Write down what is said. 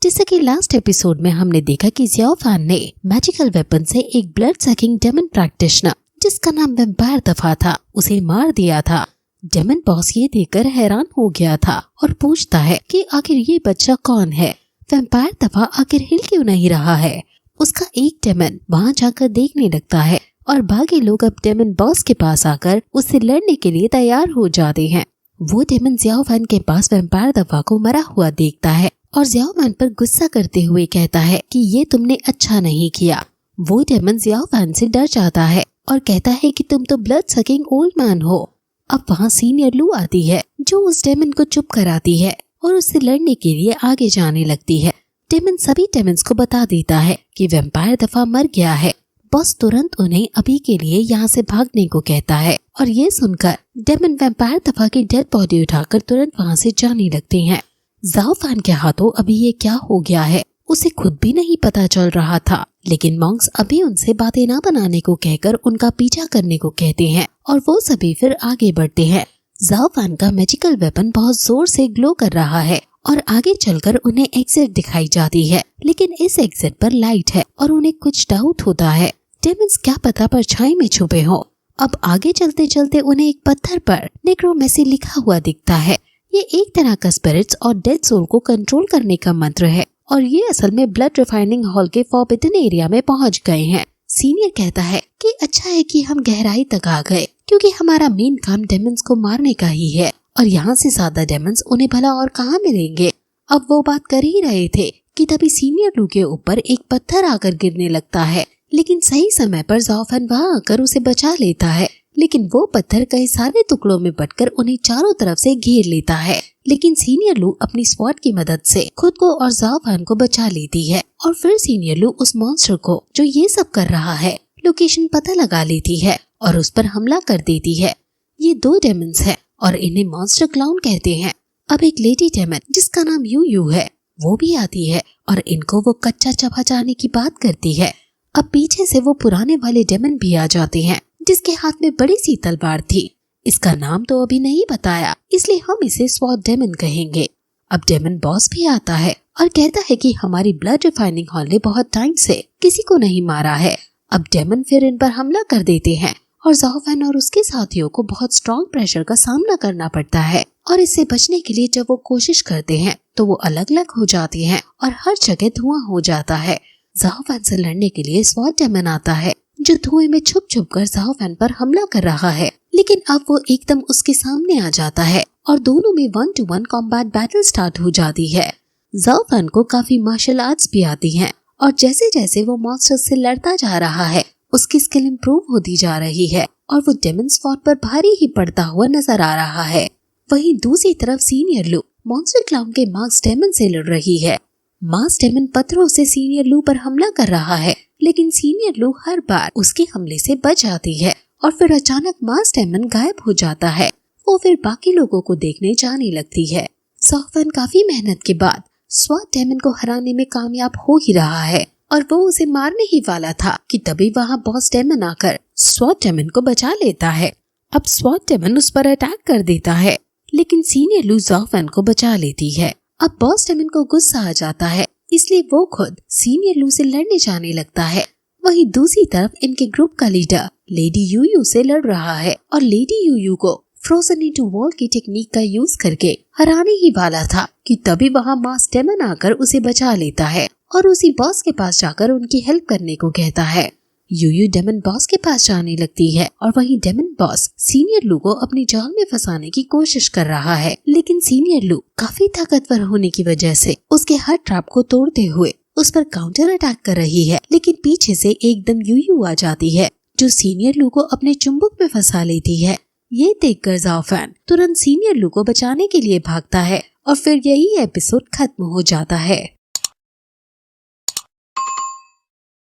जैसे कि last episode में हमने देखा कि ज़ियाओ फैन ने मैजिकल वेपन से एक ब्लड सकिंग डेमन प्रैक्टिशनर जिसका नाम वैम्पायर दफा था उसे मार दिया था। डेमन बॉस ये देखकर हैरान हो गया था और पूछता है कि आखिर ये बच्चा कौन है, वैम्पायर दफा आखिर हिल क्यों नहीं रहा है। उसका एक डेमन वहाँ जाकर देखने लगता है और बाकी लोग अब डेमन बॉस के पास आकर उससे लड़ने के लिए तैयार हो जाते हैं। वो डेमन ज़ियाओ फैन के पास वैम्पायर दफा को मरा हुआ देखता है और ज़ियाओ फैन पर गुस्सा करते हुए कहता है कि ये तुमने अच्छा नहीं किया। वो डेमन ज़ियाओ फैन से डर जाता है और कहता है कि तुम तो ब्लड सकिंग ओल्ड मैन हो। अब वहाँ सीनियर लू आती है जो उस डेमन को चुप कराती है और उससे लड़ने के लिए आगे जाने लगती है। डेमन सभी डेमन्स को बता देता है कि वैम्पायर दफा मर गया है। बॉस तुरंत उन्हें अभी के लिए यहाँ से भागने को कहता है और ये सुनकर डेमन वैम्पायर दफा की डेड बॉडी उठाकर तुरंत वहाँ से जाने लगते हैं। ज़ियाओ फैन के हाथों अभी ये क्या हो गया है उसे खुद भी नहीं पता चल रहा था, लेकिन मॉन्क्स अभी उनसे बातें ना बनाने को कहकर उनका पीछा करने को कहते हैं और वो सभी फिर आगे बढ़ते हैं। ज़ियाओ फैन का मैजिकल वेपन बहुत जोर से ग्लो कर रहा है और आगे चलकर उन्हें एग्जिट दिखाई जाती है, लेकिन इस एग्जिट पर लाइट है और उन्हें कुछ डाउट होता है। डेमन्स क्या पता परछाई में छुपे हो। अब आगे चलते चलते उन्हें एक पत्थर पर नेक्रोमेसी लिखा हुआ दिखता है। ये एक तरह का स्पिरिट्स और डेड सोल को कंट्रोल करने का मंत्र है और ये असल में ब्लड रिफाइनिंग हॉल के फॉरबिडन एरिया में पहुंच गए हैं। सीनियर कहता है कि अच्छा है कि हम गहराई तक आ गए क्योंकि हमारा मेन काम डेमन्स को मारने का ही है और यहाँ से ज्यादा डेमन्स उन्हें भला और कहाँ मिलेंगे। अब वो बात कर ही रहे थे कि तभी सीनियर लू के ऊपर एक पत्थर आकर गिरने लगता है, लेकिन सही समय पर ज़ियाओ फैन वहाँ आकर उसे बचा लेता है। लेकिन वो पत्थर कई सारे टुकड़ों में बंटकर उन्हें चारों तरफ से घेर लेता है, लेकिन सीनियर लू अपनी स्वॉर्ड की मदद से खुद को और ज़ियाओ फैन को बचा लेती है और फिर सीनियर लू उस मॉन्स्टर को जो ये सब कर रहा है लोकेशन पता लगा लेती है और उस पर हमला कर देती है। ये दो डेमन्स है और इन्हें मॉन्स्टर क्लाउन कहते हैं। अब एक लेडी डेमन जिसका नाम यू यू है वो भी आती है और इनको वो कच्चा चबा जाने की बात करती है। अब पीछे से वो पुराने वाले डेमन भी आ जाते हैं जिसके हाथ में बड़ी सी तलवार थी। इसका नाम तो अभी नहीं बताया इसलिए हम इसे स्वॉर्ड डेमन कहेंगे। अब डेमन बॉस भी आता है और कहता है कि हमारी ब्लड रिफाइनिंग हॉल ने बहुत टाइम से किसी को नहीं मारा है। अब डेमन फिर इन पर हमला कर देते हैं और ज़ियाओ फैन और उसके साथियों को बहुत स्ट्रॉन्ग प्रेशर का सामना करना पड़ता है और इससे बचने के लिए जब वो कोशिश करते हैं तो वो अलग अलग हो जाती हैं और हर जगह धुआं हो जाता है। ज़ियाओ फैन से लड़ने के लिए स्वॉर्ड डेमन आता है जो धुएं में छुप छुप कर ज़ियाओ फैन पर हमला कर रहा है, लेकिन अब वो एकदम उसके सामने आ जाता है और दोनों में 1-to-1 कॉम्बैट बैटल स्टार्ट हो जाती है। ज़ियाओ फैन को काफी मार्शल आर्ट्स भी आती हैं और जैसे जैसे वो मॉन्स्टर से लड़ता जा रहा है उसकी स्किल इम्प्रूव होती जा रही है और वो डेमन स्वॉर्ड पर भारी ही पड़ता हुआ नजर आ रहा है। वहीं दूसरी तरफ सीनियर लू मॉन्स्टर क्लाउन के मास्क डेमन से लड़ रही है। मास्क डेमन पत्थरों से सीनियर लू पर हमला कर रहा है, लेकिन सीनियर लू हर बार उसके हमले से बच जाती है और फिर अचानक मास्क डेमन गायब हो जाता है। वो फिर बाकी लोगों को देखने जाने लगती है। ज़ियाओ फैन काफी मेहनत के बाद स्वॉर्ड डेमन को हराने में कामयाब हो ही रहा है और वो उसे मारने ही वाला था कि तभी वहाँ बॉस डेमन आकर स्वॉर्ड डेमन को बचा लेता है। अब स्वॉर्ड डेमन उस पर अटैक कर देता है, लेकिन सीनियर लू ज़ियाओ फैन को बचा लेती है। अब बॉस डेमन को गुस्सा आ जाता है इसलिए वो खुद सीनियर लू से लड़ने जाने लगता है। वहीं दूसरी तरफ इनके ग्रुप का लीडर लेडी यू यू से लड़ रहा है और लेडी यू यू को फ्रोजन इनटू वॉल की टेक्निक का यूज करके हराने ही वाला था कि तभी वहाँ मास्क डेमन आकर उसे बचा लेता है और उसी बॉस के पास जाकर उनकी हेल्प करने को कहता है। यू यू डेमन बॉस के पास जाने लगती है और वहीं डेमन बॉस सीनियर लू को अपनी जाल में फंसाने की कोशिश कर रहा है, लेकिन सीनियर लू काफी ताकतवर होने की वजह से उसके हर ट्रैप को तोड़ते हुए उस पर काउंटर अटैक कर रही है, लेकिन पीछे से एकदम यू यू आ जाती है जो सीनियर लू को अपने चुंबक में फंसा लेती है। ये देखकर ज़ियाओ फैन तुरंत सीनियर लू को बचाने के लिए भागता है और फिर यही एपिसोड खत्म हो जाता है।